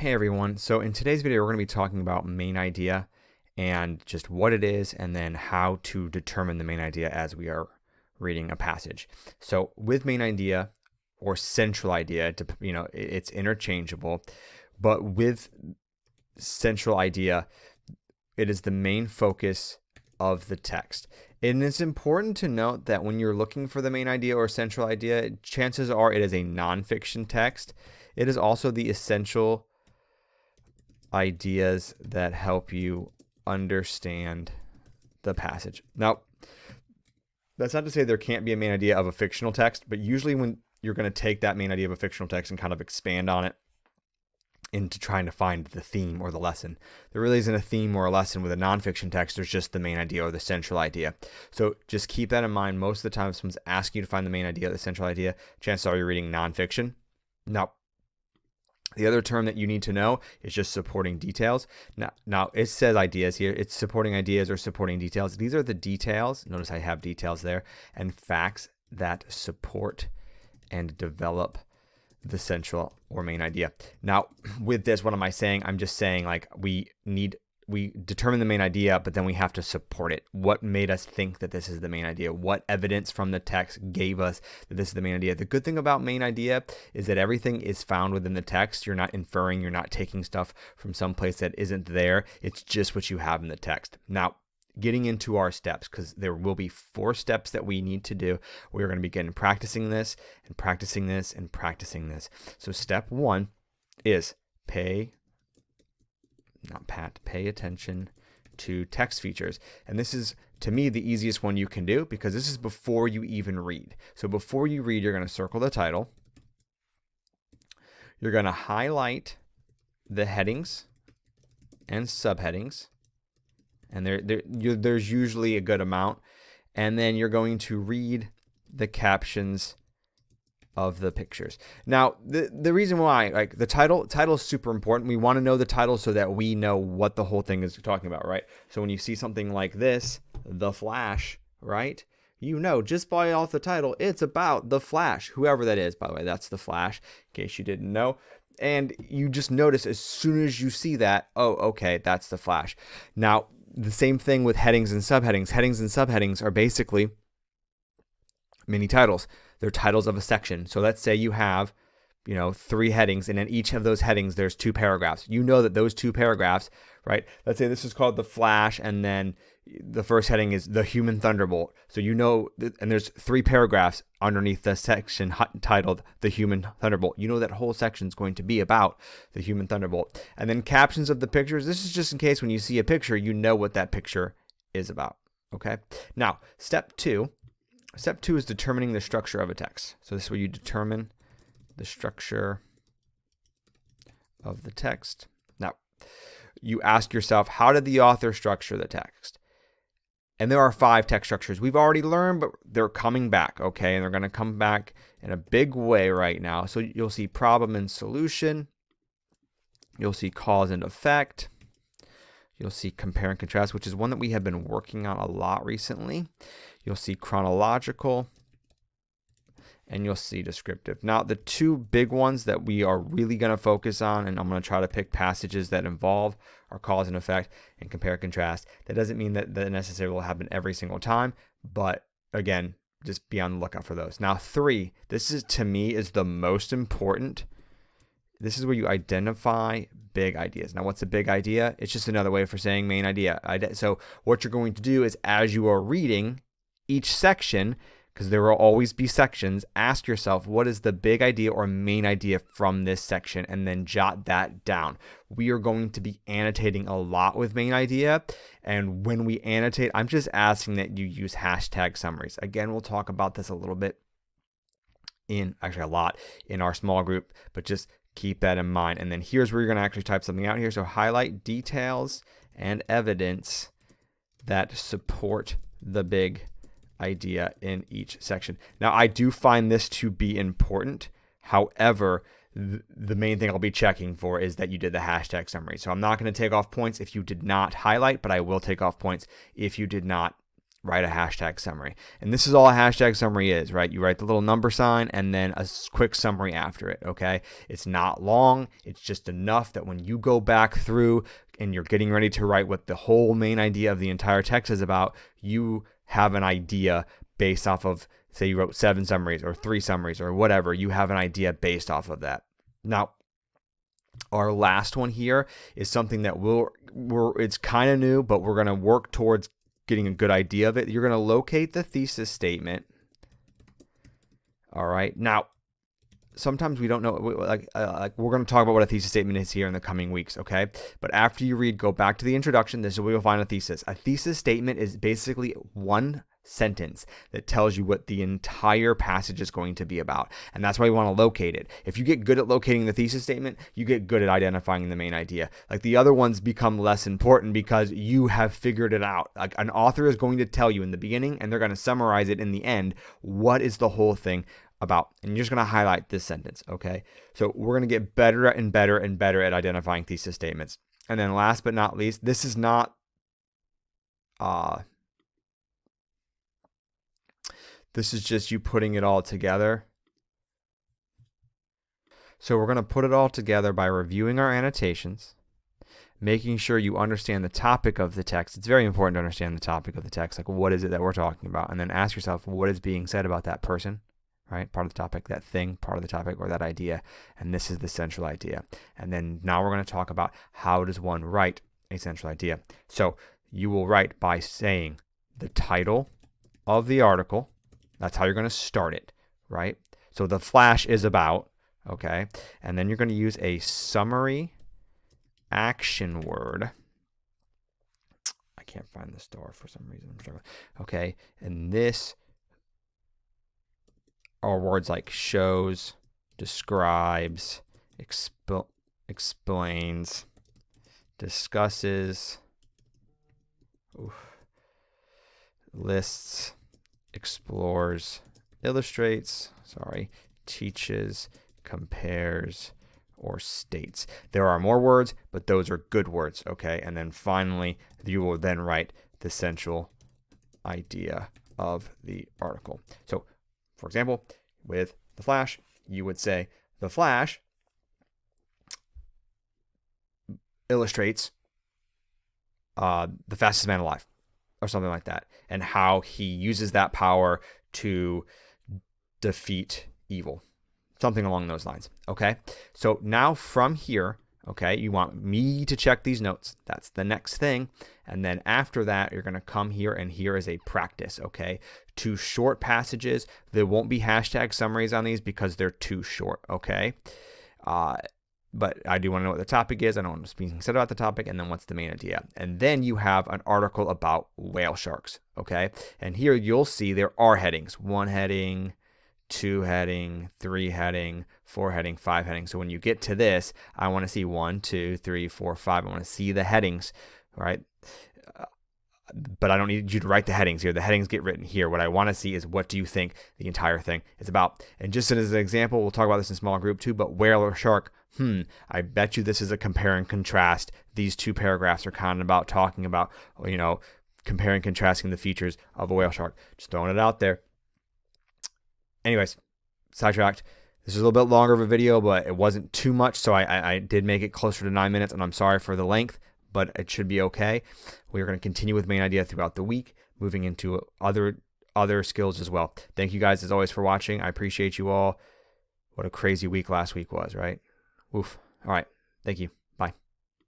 Hey everyone, so in today's video we're going to be talking about main idea and just what it is and then how to determine the main idea as we are reading a passage. So with main idea or central idea, it's interchangeable, but with central idea, it is the main focus of the text. And it's important to note that when you're looking for the main idea or central idea, chances are it is a nonfiction text. It is also the essential ideas that help you understand the passage. Now, that's not to say there can't be a main idea of a fictional text, but usually when you're going to take that main idea of a fictional text and kind of expand on it into trying to find the theme or the lesson, there really isn't a theme or a lesson with a nonfiction text. There's just the main idea or the central idea. So just keep that in mind. Most of the time, if someone's asking you to find the main idea or the central idea, chances are you're reading nonfiction. Now, the other term that you need to know is just supporting details. Now it says ideas here. It's supporting ideas or supporting details. These are the details. Notice I have details there and facts that support and develop the central or main idea. Now with this, what am I saying? I'm just saying like we determine the main idea, but then we have to support it. What made us think that this is the main idea? What evidence from the text gave us that this is the main idea? The good thing about main idea is that everything is found within the text. You're not inferring, you're not taking stuff from some place that isn't there. It's just what you have in the text. Now, getting into our steps, because there will be 4 steps that we need to do. We're going to begin practicing this and practicing this and practicing this. So step 1 is pay attention to text features. And this is, to me, the easiest one you can do because this is before you even read. So before you read, you're going to circle the title. You're going to highlight the headings and subheadings. And there's usually a good amount. And then you're going to read the captions of the pictures. Now, the reason why, like the title is super important. We want to know the title so that we know what the whole thing is talking about, right? So when you see something like this, The Flash, right? You know, just by off the title, it's about The Flash. Whoever that is, by the way, that's The Flash, in case you didn't know. And you just notice as soon as you see that, oh, okay, that's The Flash. Now, the same thing with headings and subheadings. Headings and subheadings are basically mini titles. They're titles of a section. So let's say you have, 3 headings, and in each of those headings, there's 2 paragraphs. You know that those 2 paragraphs, right? Let's say this is called The Flash, and then the first heading is The Human Thunderbolt. So and there's 3 paragraphs underneath the section titled The Human Thunderbolt. You know that whole section is going to be about the Human Thunderbolt. And then captions of the pictures. This is just in case when you see a picture, you know what that picture is about. Okay. Now, step 2 is determining the structure of a text. So this is where you determine the structure of the text. Now, you ask yourself, how did the author structure the text? And there are 5 text structures we've already learned, but they're coming back, okay? And they're going to come back in a big way right now. So you'll see problem and solution. You'll see cause and effect. You'll see compare and contrast, which is one that we have been working on a lot recently. You'll see chronological, and you'll see descriptive. Now, the 2 big ones that we are really going to focus on, and I'm going to try to pick passages that involve are cause and effect and compare and contrast. That doesn't mean that necessarily will happen every single time, but again, just be on the lookout for those. Now, 3, this is, to me, is the most important. This is where you identify big ideas. Now, what's a big idea? It's just another way for saying main idea. So what you're going to do is, as you are reading each section, because there will always be sections, ask yourself, what is the big idea or main idea from this section? And then jot that down. We are going to be annotating a lot with main idea. And when we annotate, I'm just asking that you use hashtag summaries. Again, we'll talk about this a little bit a lot in our small group, but just keep that in mind. And then here's where you're going to actually type something out here. So highlight details and evidence that support the big idea in each section. Now, I do find this to be important. However, the main thing I'll be checking for is that you did the hashtag summary. So I'm not going to take off points if you did not highlight, but I will take off points if you did not write a hashtag summary. And this is all a hashtag summary is, right? You write the little number sign and then a quick summary after it, okay? It's not long. It's just enough that when you go back through and you're getting ready to write what the whole main idea of the entire text is about, you have an idea based off of, say you wrote 7 summaries or 3 summaries or whatever, you have an idea based off of that. Now, our last one here is something that it's kind of new, but we're going to work towards getting a good idea of it. You're going to locate the thesis statement. All right. Now, sometimes we don't know, like we're going to talk about what a thesis statement is here in the coming weeks, okay? But after you read, go back to the introduction. This is where you'll find a thesis. A thesis statement is basically one sentence that tells you what the entire passage is going to be about. And that's why you want to locate it. If you get good at locating the thesis statement, you get good at identifying the main idea. Like the other ones become less important because you have figured it out. Like an author is going to tell you in the beginning and they're going to summarize it in the end. What is the whole thing about? And you're just going to highlight this sentence, okay? So we're going to get better and better and better at identifying thesis statements. And then last but not least, this is not this is just you putting it all together. So we're going to put it all together by reviewing our annotations, making sure you understand the topic of the text. It's very important to understand the topic of the text, like what is it that we're talking about, and then ask yourself what is being said about that person, right? Part of the topic, that thing, part of the topic, or that idea. And this is the central idea. And then now we're going to talk about how does one write a central idea. So you will write by saying the title of the article. That's how you're going to start it, right? So the flash is about, okay? And then you're going to use a summary action word. I can't find the star for some reason. Okay, and this are words like shows, describes, explains, discusses, lists, explores, illustrates, teaches, compares, or states. There are more words, but those are good words, okay? And then finally, you will then write the central idea of the article. So, for example, with the flash, you would say, the flash illustrates the fastest man alive, or something like that, and how he uses that power to defeat evil. Something along those lines, okay? So now from here, okay, you want me to check these notes. That's the next thing. And then after that, you're going to come here, and here is a practice, okay? 2 short passages. There won't be hashtag summaries on these because they're too short, okay? But I do want to know what the topic is. I know what's being said about the topic, and then what's the main idea. And then you have an article about whale sharks, okay? And here you'll see there are headings. 1 heading, 2 heading, 3 heading, 4 heading, 5 heading. So when you get to this, I want to see 1, 2, 3, 4, 5. I want to see the headings, right? But I don't need you to write the headings here. The headings get written here. What I want to see is what do you think the entire thing is about. And just as an example, we'll talk about this in a small group too, but whale or shark, I bet you this is a compare and contrast. These 2 paragraphs are kind of about talking about, comparing and contrasting the features of a whale shark. Just throwing it out there. Anyways, sidetracked. This is a little bit longer of a video, but it wasn't too much, so I did make it closer to 9 minutes, and I'm sorry for the length, but it should be okay. We're going to continue with main idea throughout the week, moving into other skills as well. Thank you guys, as always, for watching. I appreciate you all. What a crazy week last week was, right? Oof. All right. Thank you.